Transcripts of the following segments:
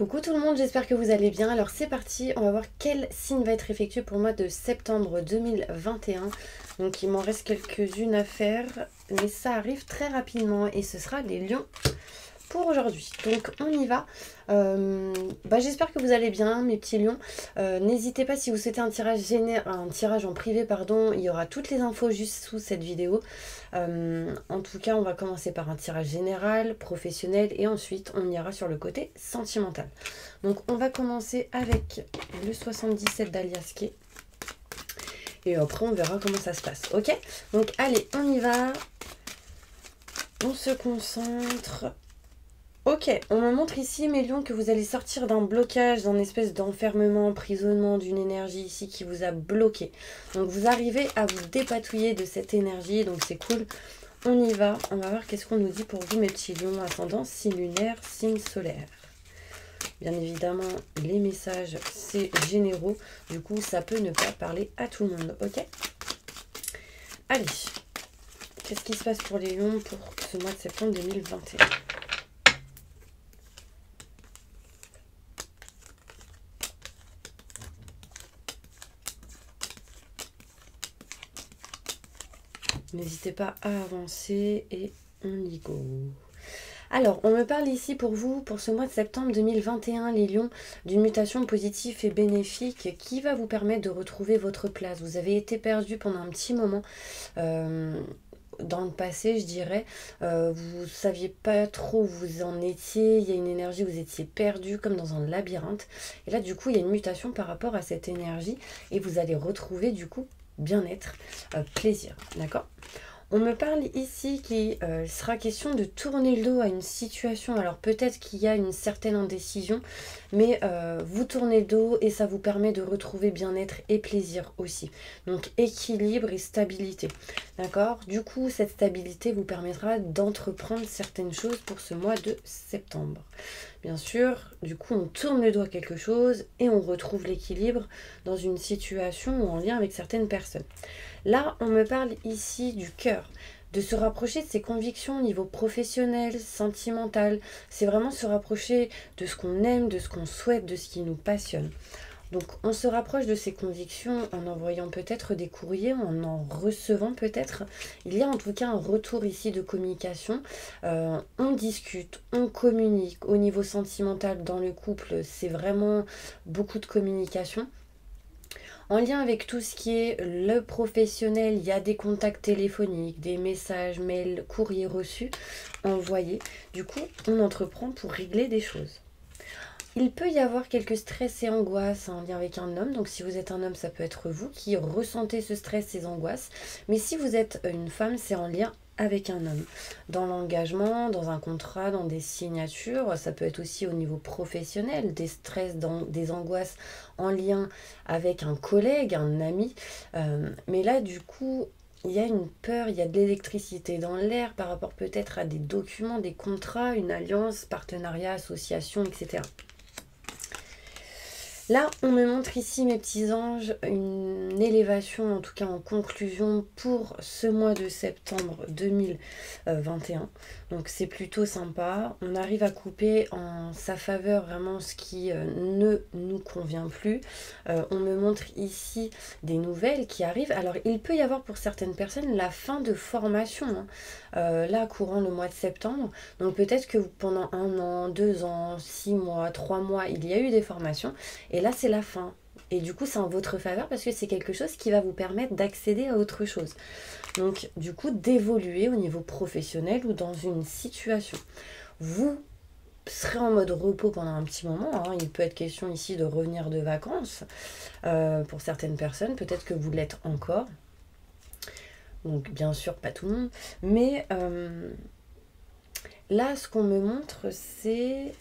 Coucou tout le monde, j'espère que vous allez bien. Alors c'est parti, on va voir quel signe va être effectué pour le mois de septembre 2021. Donc il m'en reste quelques-unes à faire, mais ça arrive très rapidement et ce sera les lions pour aujourd'hui. Donc on y va. J'espère que vous allez bien mes petits lions. N'hésitez pas si vous souhaitez un tirage en privé, pardon, il y aura toutes les infos juste sous cette vidéo. En tout cas on va commencer par un tirage général, professionnel et ensuite on ira sur le côté sentimental. Donc on va commencer avec le 77 d'Aliaske. Et après on verra comment ça se passe. Ok, donc allez on y va. On se concentre. Ok, on me montre ici, mes lions, que vous allez sortir d'un blocage, d'un espèce d'enfermement, emprisonnement, d'une énergie ici qui vous a bloqué. Donc vous arrivez à vous dépatouiller de cette énergie, donc c'est cool. On y va, on va voir qu'est-ce qu'on nous dit pour vous, mes petits lions, ascendant, signe lunaire, signe solaire. Bien évidemment, les messages, c'est généraux, du coup ça peut ne pas parler à tout le monde, ok? Allez, qu'est-ce qui se passe pour les lions pour ce mois de septembre 2021? N'hésitez pas à avancer et on y go. Alors, on me parle ici pour vous, pour ce mois de septembre 2021, les lions, d'une mutation positive et bénéfique qui va vous permettre de retrouver votre place. Vous avez été perdu pendant un petit moment dans le passé, je dirais. Vous ne saviez pas trop où vous en étiez. Il y a une énergie, vous étiez perdu comme dans un labyrinthe. Et là, du coup, il y a une mutation par rapport à cette énergie et vous allez retrouver, du coup, bien-être, plaisir, d'accord? On me parle ici qu'il sera question de tourner le dos à une situation. Alors peut-être qu'il y a une certaine indécision, mais vous tournez le dos et ça vous permet de retrouver bien-être et plaisir aussi. Donc équilibre et stabilité, d'accord? Du coup, cette stabilité vous permettra d'entreprendre certaines choses pour ce mois de septembre. Bien sûr, du coup, on tourne le dos à quelque chose et on retrouve l'équilibre dans une situation ou en lien avec certaines personnes. Là, on me parle ici du cœur, de se rapprocher de ses convictions au niveau professionnel, sentimental. C'est vraiment se rapprocher de ce qu'on aime, de ce qu'on souhaite, de ce qui nous passionne. Donc on se rapproche de ses convictions en envoyant peut-être des courriers, en recevant peut-être. Il y a en tout cas un retour ici de communication. On discute, on communique. Au niveau sentimental dans le couple, c'est vraiment beaucoup de communication. En lien avec tout ce qui est le professionnel, il y a des contacts téléphoniques, des messages, mails, courriers reçus, envoyés. Du coup, on entreprend pour régler des choses. Il peut y avoir quelques stress et angoisses en lien avec un homme. Donc si vous êtes un homme, ça peut être vous qui ressentez ce stress, ces angoisses. Mais si vous êtes une femme, c'est en lien avec un homme. Dans l'engagement, dans un contrat, dans des signatures. Ça peut être aussi au niveau professionnel, des stress, des angoisses en lien avec un collègue, un ami. Mais là, du coup, il y a une peur, il y a de l'électricité dans l'air par rapport peut-être à des documents, des contrats, une alliance, partenariat, association, etc. Là, on me montre ici, mes petits anges, une élévation, en tout cas en conclusion, pour ce mois de septembre 2021. Donc c'est plutôt sympa. On arrive à couper en sa faveur vraiment ce qui ne nous convient plus. On me montre ici des nouvelles qui arrivent. Alors il peut y avoir pour certaines personnes la fin de formation, là courant le mois de septembre. Donc peut-être que pendant 1 an, 2 ans, 6 mois, 3 mois, il y a eu des formations. Et là, c'est la fin. Et du coup, c'est en votre faveur parce que c'est quelque chose qui va vous permettre d'accéder à autre chose. Donc, du coup, d'évoluer au niveau professionnel ou dans une situation. Vous serez en mode repos pendant un petit moment. Il peut être question ici de revenir de vacances. Pour certaines personnes, peut-être que vous l'êtes encore. Donc, bien sûr, pas tout le monde. Mais là, ce qu'on me montre, c'est...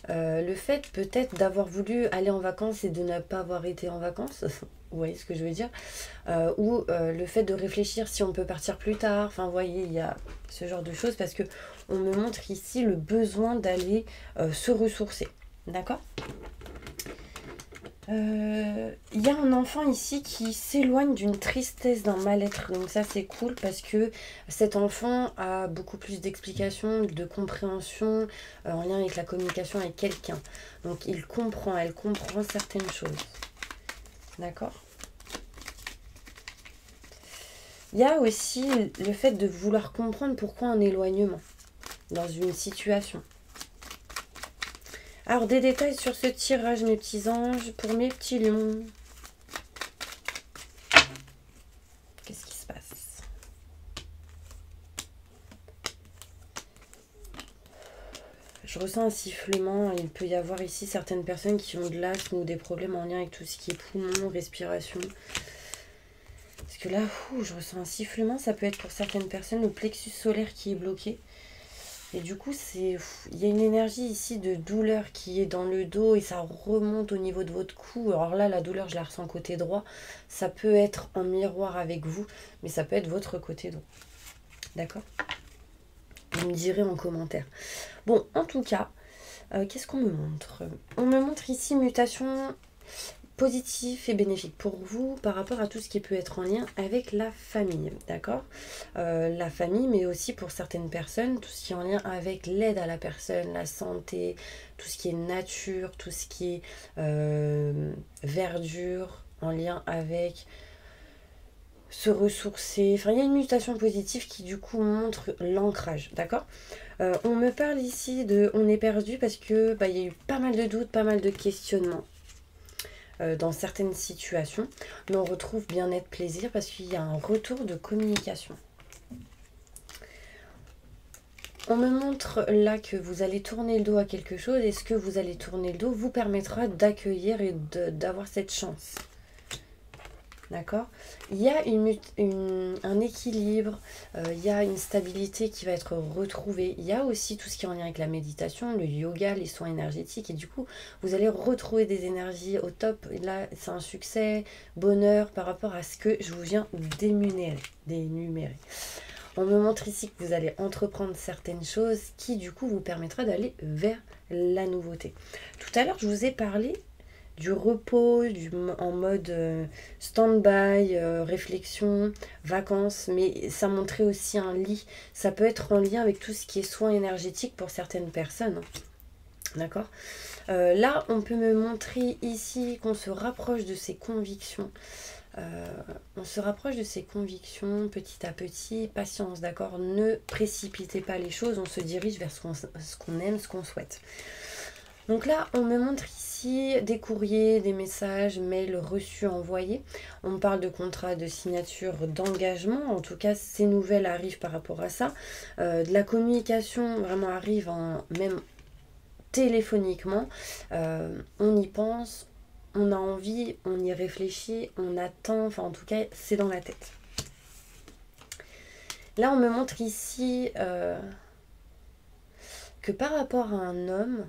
le fait peut-être d'avoir voulu aller en vacances et de ne pas avoir été en vacances, vous voyez ce que je veux dire, ou le fait de réfléchir si on peut partir plus tard, enfin vous voyez, il y a ce genre de choses parce que on me montre ici le besoin d'aller se ressourcer, d'accord? Il y a un enfant ici qui s'éloigne d'une tristesse, d'un mal-être. Donc ça c'est cool parce que cet enfant a beaucoup plus d'explications, de compréhension en lien avec la communication avec quelqu'un. Donc il comprend, elle comprend certaines choses. D'accord? Il y a aussi le fait de vouloir comprendre pourquoi un éloignement dans une situation. Alors, des détails sur ce tirage, mes petits anges, pour mes petits lions. Qu'est-ce qui se passe? Je ressens un sifflement. Il peut y avoir ici certaines personnes qui ont de l'asthme ou des problèmes en lien avec tout ce qui est poumon, respiration. Parce que là, je ressens un sifflement. Ça peut être pour certaines personnes le plexus solaire qui est bloqué. Et du coup, il y a une énergie ici de douleur qui est dans le dos et ça remonte au niveau de votre cou. Alors là, la douleur, je la ressens côté droit. Ça peut être en miroir avec vous, mais ça peut être votre côté droit. D'accord? Vous me direz en commentaire. Bon, en tout cas, qu'est-ce qu'on me montre? On me montre ici mutation positif et bénéfique pour vous par rapport à tout ce qui peut être en lien avec la famille, d'accord? La famille, mais aussi pour certaines personnes, tout ce qui est en lien avec l'aide à la personne, la santé, tout ce qui est nature, tout ce qui est verdure, en lien avec se ressourcer. Enfin, il y a une mutation positive qui du coup montre l'ancrage, d'accord? On me parle ici de on est perdu parce que il y a eu pas mal de doutes, pas mal de questionnements dans certaines situations, mais on retrouve bien-être, plaisir parce qu'il y a un retour de communication. On me montre là que vous allez tourner le dos à quelque chose et ce que vous allez tourner le dos vous permettra d'accueillir et d'avoir cette chance. D'accord? Il y a un équilibre, il y a une stabilité qui va être retrouvée. Il y a aussi tout ce qui est en lien avec la méditation, le yoga, les soins énergétiques. Et du coup, vous allez retrouver des énergies au top. Et là, c'est un succès, bonheur par rapport à ce que je vous viens d'énumérer. On me montre ici que vous allez entreprendre certaines choses qui, du coup, vous permettra d'aller vers la nouveauté. Tout à l'heure, je vous ai parlé du repos, en mode stand-by, réflexion, vacances, mais ça montrait aussi un lit. Ça peut être en lien avec tout ce qui est soins énergétiques pour certaines personnes. D'accord? Là, on peut me montrer ici qu'on se rapproche de ses convictions. On se rapproche de ses convictions petit à petit. Patience, d'accord? Ne précipitez pas les choses, on se dirige vers ce qu'on aime, ce qu'on souhaite. Donc là, on me montre ici des courriers, des messages, mails reçus, envoyés. On me parle de contrat, de signature, d'engagement. En tout cas, ces nouvelles arrivent par rapport à ça. De la communication vraiment arrive même téléphoniquement. On y pense, on a envie, on y réfléchit, on attend. Enfin, en tout cas, c'est dans la tête. Là, on me montre ici que par rapport à un homme,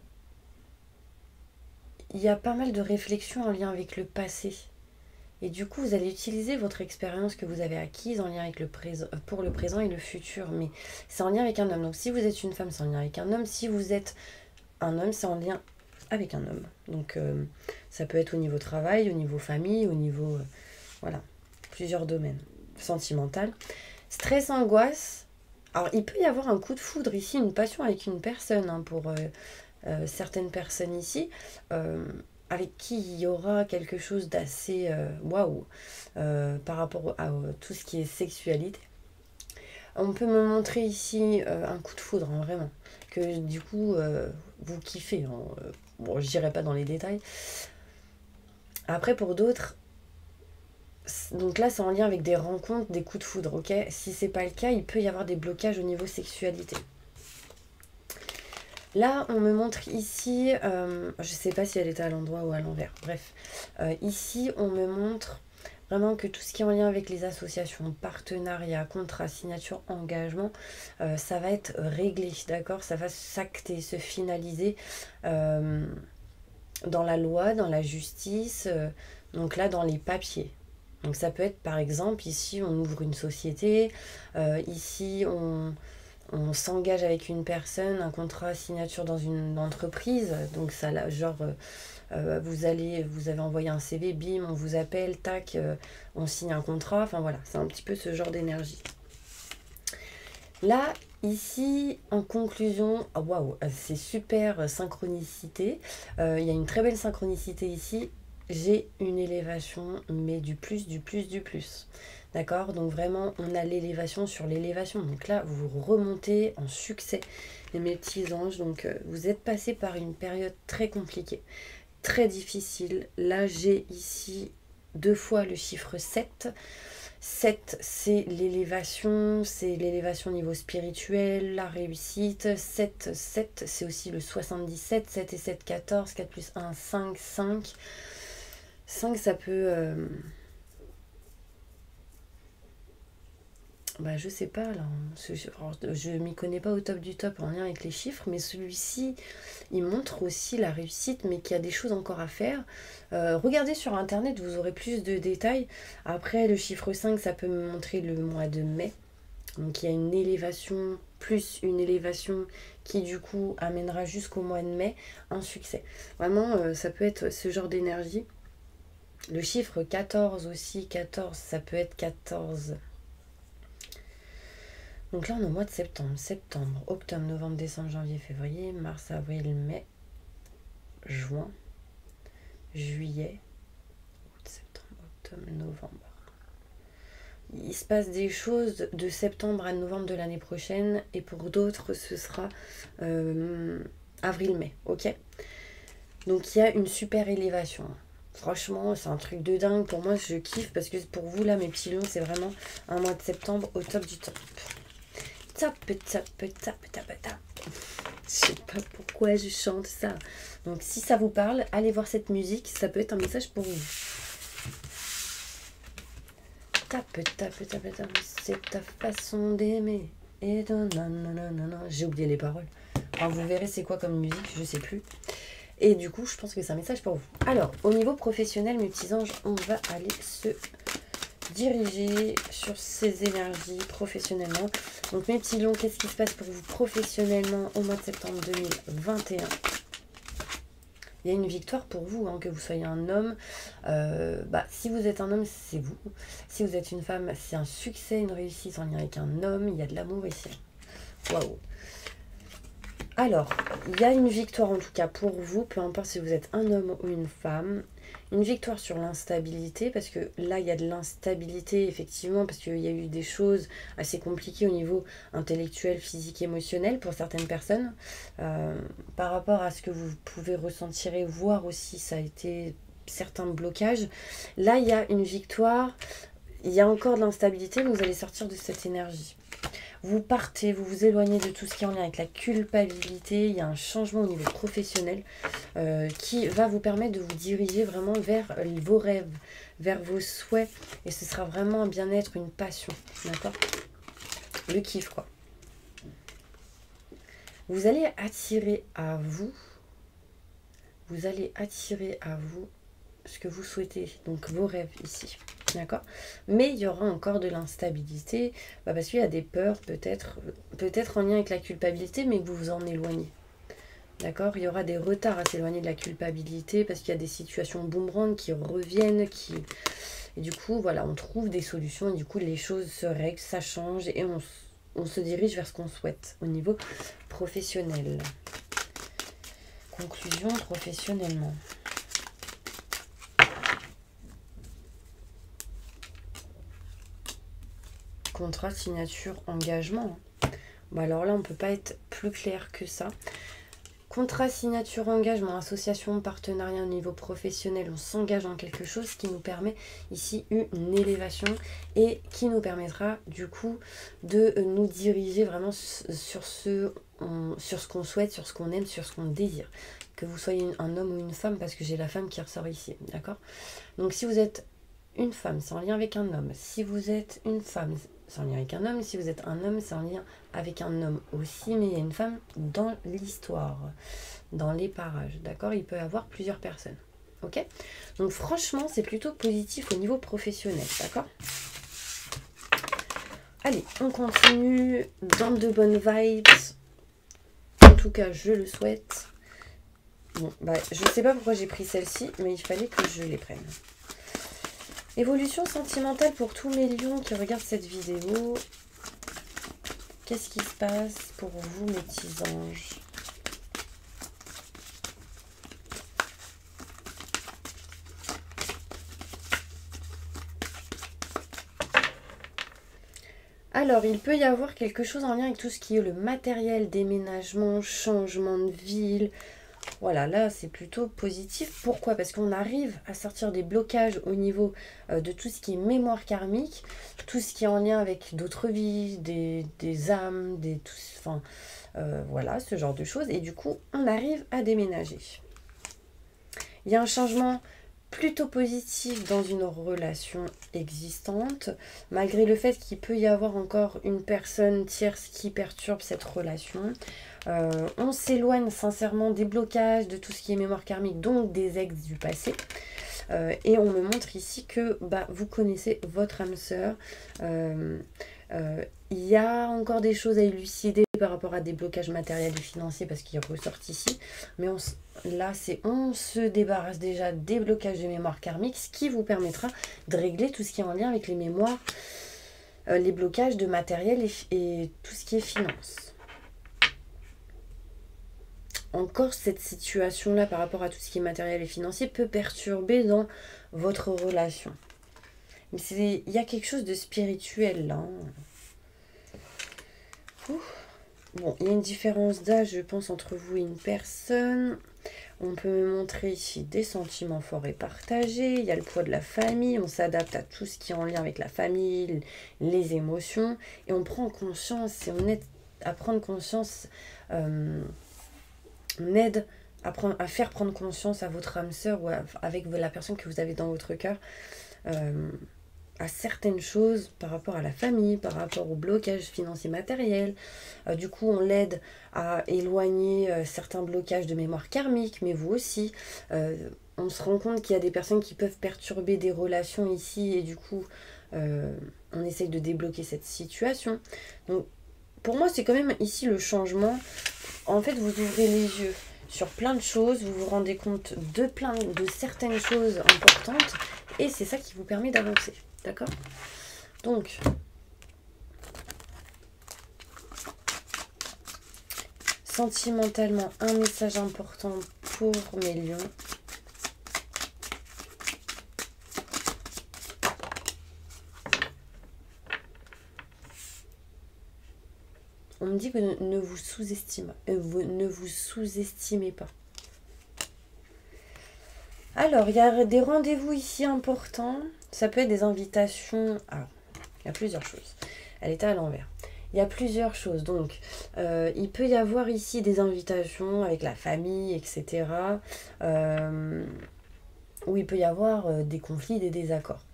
il y a pas mal de réflexions en lien avec le passé. Et du coup, vous allez utiliser votre expérience que vous avez acquise en lien avec le présent, pour le présent et le futur. Mais c'est en lien avec un homme. Donc si vous êtes une femme, c'est en lien avec un homme. Si vous êtes un homme, c'est en lien avec un homme. Donc ça peut être au niveau travail, au niveau famille, au niveau... voilà, plusieurs domaines. Sentimental. Stress, angoisse. Alors il peut y avoir un coup de foudre ici, une passion avec une personne pour... certaines personnes ici, avec qui il y aura quelque chose d'assez waouh par rapport à tout ce qui est sexualité. On peut me montrer ici un coup de foudre, vraiment, que du coup vous kiffez. Bon, je n'irai pas dans les détails. Après, pour d'autres, donc là c'est en lien avec des rencontres, des coups de foudre, ok? Si c'est pas le cas, il peut y avoir des blocages au niveau sexualité. Là, on me montre ici, je ne sais pas si elle est à l'endroit ou à l'envers, bref. Ici, on me montre vraiment que tout ce qui est en lien avec les associations, partenariats, contrats, signatures, engagements, ça va être réglé, d'accord? Ça va s'acter, se finaliser dans la loi, dans la justice, donc là, dans les papiers. Donc ça peut être, par exemple, ici, on ouvre une société, ici, on s'engage avec une personne, un contrat signature dans une entreprise, donc ça là, genre vous avez envoyé un CV, bim, on vous appelle, tac, on signe un contrat, enfin voilà, c'est un petit peu ce genre d'énergie. Là, ici, en conclusion, oh, waouh, c'est super synchronicité, il y a une très belle synchronicité ici, j'ai une élévation, mais du plus, du plus, du plus. D'accord? Donc vraiment, on a l'élévation sur l'élévation. Donc là, vous remontez en succès, mes petits anges. Donc vous êtes passé par une période très compliquée, très difficile. Là, j'ai ici 2 fois le chiffre 7. 7, c'est l'élévation au niveau spirituel, la réussite. 7, c'est aussi le 77. 7 et 7, 14. 4 plus 1, 5, 5. 5, ça peut... je sais pas, là. Je m'y connais pas au top du top en lien avec les chiffres, mais celui-ci, il montre aussi la réussite, mais qu'il y a des choses encore à faire. Regardez sur Internet, vous aurez plus de détails. Après, le chiffre 5, ça peut me montrer le mois de mai. Donc, il y a une élévation, plus une élévation qui, du coup, amènera jusqu'au mois de mai un succès. Vraiment, ça peut être ce genre d'énergie. Le chiffre 14 aussi, 14, ça peut être 14. Donc là, on est au mois de septembre, octobre, novembre, décembre, janvier, février, mars, avril, mai, juin, juillet, août, septembre, octobre, novembre. Il se passe des choses de septembre à novembre de l'année prochaine et pour d'autres, ce sera avril-mai, ok? Donc il y a une super élévation. Franchement, c'est un truc de dingue. Pour moi, je kiffe parce que pour vous, là, mes petits lions, c'est vraiment un mois de septembre au top du top. Tap, tap, tap, tap, tap. Je sais pas pourquoi je chante ça. Donc, si ça vous parle, allez voir cette musique. Ça peut être un message pour vous. Tap, tap, tap, tap. C'est ta façon d'aimer. Et non, non, non, non, non. J'ai oublié les paroles. Alors, vous verrez c'est quoi comme musique, je sais plus. Et du coup, je pense que c'est un message pour vous. Alors, au niveau professionnel, mes petits anges, on va aller se diriger sur ces énergies professionnellement. Donc, mes petits lions, qu'est-ce qui se passe pour vous professionnellement au mois de septembre 2021? Il y a une victoire pour vous, hein, que vous soyez un homme. Si vous êtes un homme, c'est vous. Si vous êtes une femme, c'est un succès, une réussite en lien avec un homme. Il y a de l'amour ici. Waouh! Alors, il y a une victoire en tout cas pour vous, peu importe si vous êtes un homme ou une femme. Une victoire sur l'instabilité, parce que là, il y a de l'instabilité, effectivement, parce qu'il y a eu des choses assez compliquées au niveau intellectuel, physique, émotionnel pour certaines personnes. Par rapport à ce que vous pouvez ressentir et voir aussi, ça a été certains blocages. Là, il y a une victoire, il y a encore de l'instabilité, mais vous allez sortir de cette énergie. Vous partez, vous vous éloignez de tout ce qui est en lien avec la culpabilité. Il y a un changement au niveau professionnel qui va vous permettre de vous diriger vraiment vers vos rêves, vers vos souhaits. Et ce sera vraiment un bien-être, une passion. D'accord? Le kiff, quoi. Vous allez attirer à vous. Vous allez attirer à vous ce que vous souhaitez. Donc vos rêves ici. D'accord? Mais il y aura encore de l'instabilité, parce qu'il y a des peurs, peut-être en lien avec la culpabilité, mais que vous vous en éloignez. D'accord? Il y aura des retards à s'éloigner de la culpabilité, parce qu'il y a des situations boomerang qui reviennent, et du coup, voilà, on trouve des solutions, et du coup, les choses se règlent, ça change, et on se dirige vers ce qu'on souhaite au niveau professionnel. Conclusion professionnellement. Contrat, signature, engagement. Bon, alors là, on ne peut pas être plus clair que ça. Contrat, signature, engagement, association, partenariat au niveau professionnel, on s'engage dans quelque chose qui nous permet ici une élévation et qui nous permettra du coup de nous diriger vraiment sur ce qu'on souhaite, sur ce qu'on aime, sur ce qu'on désire. Que vous soyez un homme ou une femme, parce que j'ai la femme qui ressort ici, d'accord? Donc si vous êtes une femme, c'est en lien avec un homme. Si vous êtes une femme, c'est en lien avec un homme. Si vous êtes un homme, c'est en lien avec un homme aussi. Mais il y a une femme dans l'histoire, dans les parages. D'accord? Il peut y avoir plusieurs personnes. Ok? Donc franchement, c'est plutôt positif au niveau professionnel. D'accord? Allez, on continue dans de bonnes vibes. En tout cas, je le souhaite. Bon, bah, je ne sais pas pourquoi j'ai pris celle-ci, mais il fallait que je les prenne. Évolution sentimentale pour tous mes lions qui regardent cette vidéo. Qu'est-ce qui se passe pour vous, mes petits anges? Alors, il peut y avoir quelque chose en lien avec tout ce qui est le matériel, déménagement, changement de ville. Voilà, là, c'est plutôt positif. Pourquoi? Parce qu'on arrive à sortir des blocages au niveau de tout ce qui est mémoire karmique, tout ce qui est en lien avec d'autres vies, des âmes, voilà, ce genre de choses. Et du coup, on arrive à déménager. Il y a un changement plutôt positif dans une relation existante, malgré le fait qu'il peut y avoir encore une personne tierce qui perturbe cette relation. On s'éloigne sincèrement des blocages, de tout ce qui est mémoire karmique, donc des ex du passé. Et on me montre ici que vous connaissez votre âme sœur. Il y a encore des choses à élucider par rapport à des blocages matériels et financiers parce qu'ils ressortent ici. Mais on se débarrasse déjà des blocages de mémoire karmique, ce qui vous permettra de régler tout ce qui est en lien avec les mémoires, les blocages de matériel et tout ce qui est finance. Encore cette situation-là par rapport à tout ce qui est matériel et financier peut perturber dans votre relation. Mais il y a quelque chose de spirituel là. Bon, il y a une différence d'âge, je pense, entre vous et une personne. On peut me montrer ici des sentiments forts et partagés. Il y a le poids de la famille. On s'adapte à tout ce qui est en lien avec la famille, les émotions. Et on prend conscience et on aide à prendre conscience. On aide à faire prendre conscience à votre âme sœur ou avec la personne que vous avez dans votre cœur à certaines choses par rapport à la famille, par rapport au blocage financier matériel. Du coup, on l'aide à éloigner certains blocages de mémoire karmique, mais vous aussi. On se rend compte qu'il y a des personnes qui peuvent perturber des relations ici et du coup, on essaye de débloquer cette situation. Donc, pour moi, c'est quand même ici le changement. En fait, vous ouvrez les yeux sur plein de choses, vous vous rendez compte de certaines choses importantes et c'est ça qui vous permet d'avancer. D'accord? Donc, sentimentalement, un message important pour mes lions. On me dit que ne vous sous-estimez pas. Alors, il y a des rendez-vous ici importants. Ça peut être des invitations. Alors, il y a plusieurs choses. Elle était à l'envers. Il y a plusieurs choses. Donc, il peut y avoir ici des invitations avec la famille, etc. Où il peut y avoir des conflits, des désaccords.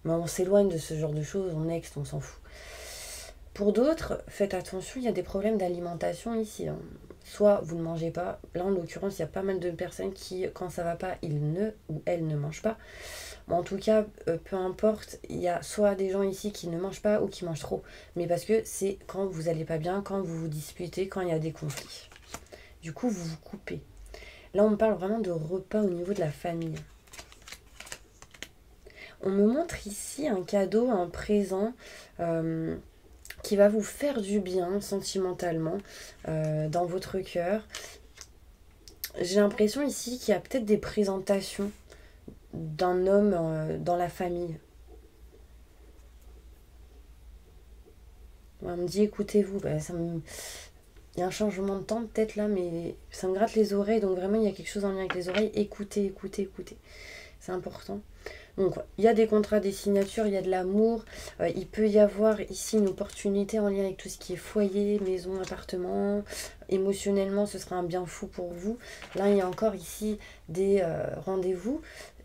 Mais on s'éloigne de ce genre de choses, on next, on s'en fout. Pour d'autres, faites attention, il y a des problèmes d'alimentation ici. Soit vous ne mangez pas. Là, en l'occurrence, il y a pas mal de personnes qui, quand ça va pas, ils ou elles ne mangent pas. Mais en tout cas, peu importe, il y a soit des gens ici qui ne mangent pas ou qui mangent trop. Mais parce que c'est quand vous n'allez pas bien, quand vous vous disputez, quand il y a des conflits. Du coup, vous vous coupez. Là, on me parle vraiment de repas au niveau de la famille. On me montre ici un cadeau, un présent qui va vous faire du bien sentimentalement dans votre cœur. J'ai l'impression ici qu'il y a peut-être des présentations d'un homme dans la famille. On me dit écoutez-vous, il y a un changement de temps peut-être là, mais ça me gratte les oreilles, donc vraiment il y a quelque chose en lien avec les oreilles. Écoutez. C'est important. Donc, il y a des contrats, des signatures, il y a de l'amour. Il peut y avoir ici une opportunité en lien avec tout ce qui est foyer, maison, appartement. Émotionnellement, ce sera un bien fou pour vous. Là, il y a encore ici des rendez-vous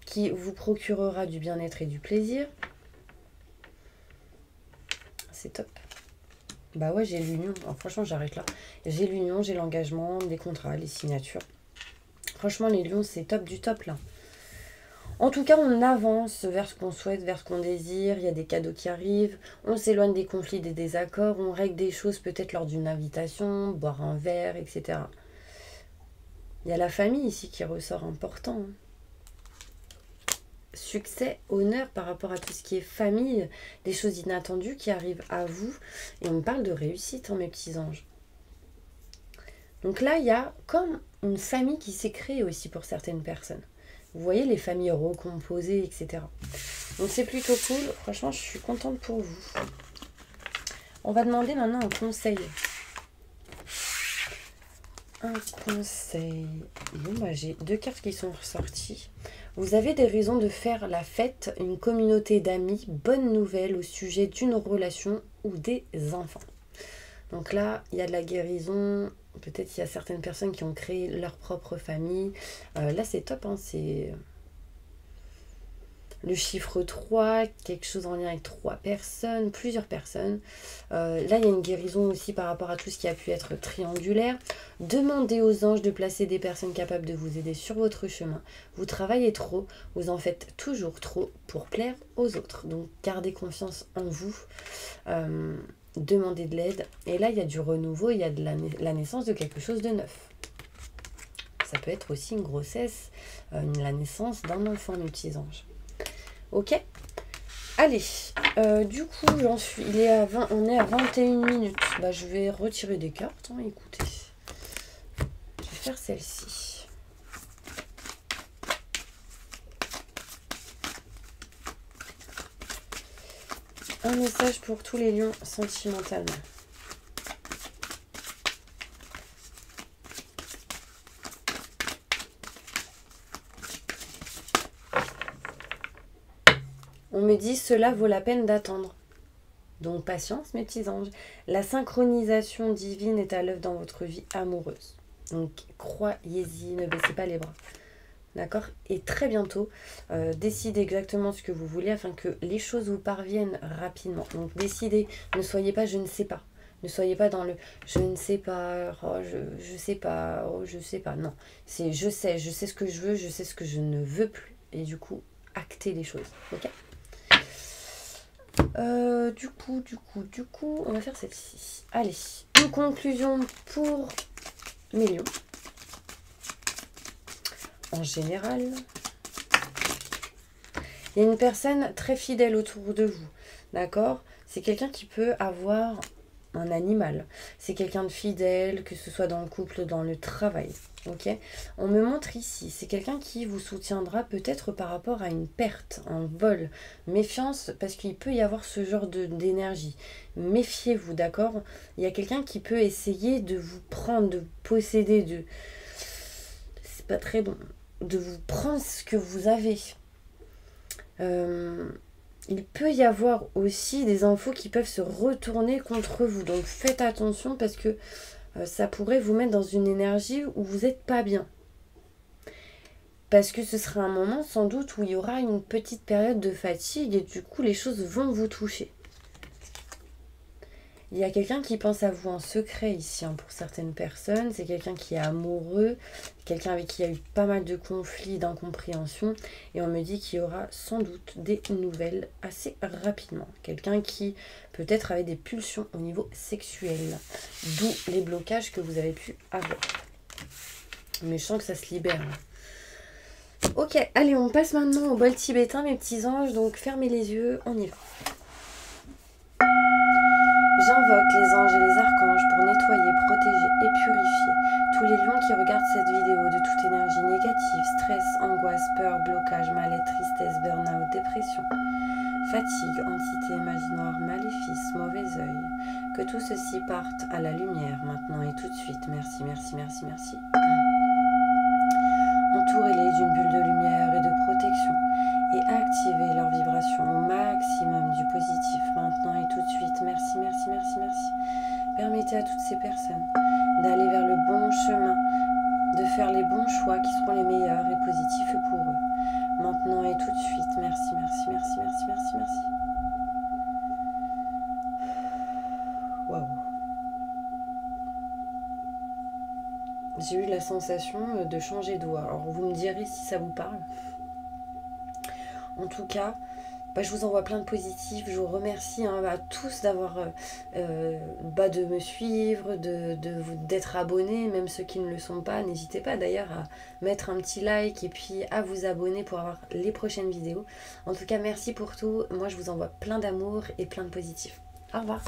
qui vous procurera du bien-être et du plaisir. C'est top. Bah ouais, j'ai l'union. Franchement, j'arrête là. J'ai l'union, j'ai l'engagement, les contrats, les signatures. Franchement, les lions, c'est top du top là. En tout cas, on avance vers ce qu'on souhaite, vers ce qu'on désire, il y a des cadeaux qui arrivent, on s'éloigne des conflits, des désaccords, on règle des choses peut-être lors d'une invitation, boire un verre, etc. Il y a la famille ici qui ressort important. Succès, honneur par rapport à tout ce qui est famille, des choses inattendues qui arrivent à vous. Et on me parle de réussite, mes petits anges. Donc là, il y a comme une famille qui s'est créée aussi pour certaines personnes. Vous voyez, les familles recomposées, etc. Donc c'est plutôt cool. Franchement, je suis contente pour vous. On va demander maintenant un conseil. Un conseil. Bon, bah, j'ai 2 cartes qui sont ressorties. Vous avez des raisons de faire la fête, une communauté d'amis, bonne nouvelle au sujet d'une relation ou des enfants. Donc là, il y a de la guérison. Peut-être qu'il y a certaines personnes qui ont créé leur propre famille. Là, c'est top, c'est le chiffre 3, quelque chose en lien avec 3 personnes, plusieurs personnes. Là, il y a une guérison aussi par rapport à tout ce qui a pu être triangulaire. Demandez aux anges de placer des personnes capables de vous aider sur votre chemin. Vous travaillez trop, vous en faites toujours trop pour plaire aux autres. Donc, gardez confiance en vous. Demandez de l'aide. Et là, il y a du renouveau, il y a de la naissance de quelque chose de neuf. Ça peut être aussi une grossesse, la naissance d'un enfant, mes petits anges. Ok. Allez, du coup, on est à 21 minutes. Bah, je vais retirer des cartes, écoutez. Je vais faire celle-ci. Un message pour tous les lions sentimentalement. On me dit, cela vaut la peine d'attendre. Donc patience, mes petits anges. La synchronisation divine est à l'œuvre dans votre vie amoureuse. Donc croyez-y, ne baissez pas les bras. D'accord? Et très bientôt, décidez exactement ce que vous voulez afin que les choses vous parviennent rapidement. Donc décidez, ne soyez pas je ne sais pas. Ne soyez pas dans le je ne sais pas, oh, je sais pas, oh, je sais pas. Non, c'est je sais ce que je veux, je sais ce que je ne veux plus. Et du coup, actez les choses. Ok? Du coup, on va faire celle-ci. Allez, une conclusion pour mes lions. En général, il y a une personne très fidèle autour de vous, d'accord? C'est quelqu'un qui peut avoir un animal. C'est quelqu'un de fidèle, que ce soit dans le couple, dans le travail, ok? On me montre ici, c'est quelqu'un qui vous soutiendra peut-être par rapport à une perte, un vol. Méfiance, parce qu'il peut y avoir ce genre d'énergie. Méfiez-vous, d'accord? Il y a quelqu'un qui peut essayer de vous prendre, de vous posséder, c'est pas très bon. De vous prendre ce que vous avez. Il peut y avoir aussi des infos qui peuvent se retourner contre vous. Donc faites attention parce que ça pourrait vous mettre dans une énergie où vous n'êtes pas bien. Parce que ce sera un moment sans doute où il y aura une petite période de fatigue et du coup les choses vont vous toucher. Il y a quelqu'un qui pense à vous en secret ici, pour certaines personnes. C'est quelqu'un qui est amoureux, quelqu'un avec qui il y a eu pas mal de conflits, d'incompréhension. Et on me dit qu'il y aura sans doute des nouvelles assez rapidement. Quelqu'un qui peut-être avait des pulsions au niveau sexuel. D'où les blocages que vous avez pu avoir. Mais je sens que ça se libère. Ok, allez, on passe maintenant au bol tibétain, mes petits anges. Donc fermez les yeux, on y va. J'invoque les anges et les archanges pour nettoyer, protéger et purifier tous les lions qui regardent cette vidéo de toute énergie négative, stress, angoisse, peur, blocage, mal-être, tristesse, burn-out, dépression, fatigue, entité, magie noire, maléfice, mauvais œil. Que tout ceci parte à la lumière maintenant et tout de suite. Merci, merci, merci, merci. Entourez-les d'une bulle de lumière et de protection et activez leur vibration au maximum du positif maintenant et tout de suite. Merci, merci, merci, merci. Permettez à toutes ces personnes d'aller vers le bon chemin, de faire les bons choix qui seront les meilleurs et positifs pour eux. Maintenant et tout de suite. Merci, merci, merci, merci, merci, merci. Waouh. J'ai eu la sensation de changer de voix. Alors vous me direz si ça vous parle. En tout cas, je vous envoie plein de positifs. Je vous remercie à tous d'avoir de me suivre, d'être abonnés, même ceux qui ne le sont pas. N'hésitez pas d'ailleurs à mettre un petit like et puis à vous abonner pour avoir les prochaines vidéos. En tout cas, merci pour tout. Moi, je vous envoie plein d'amour et plein de positifs. Au revoir.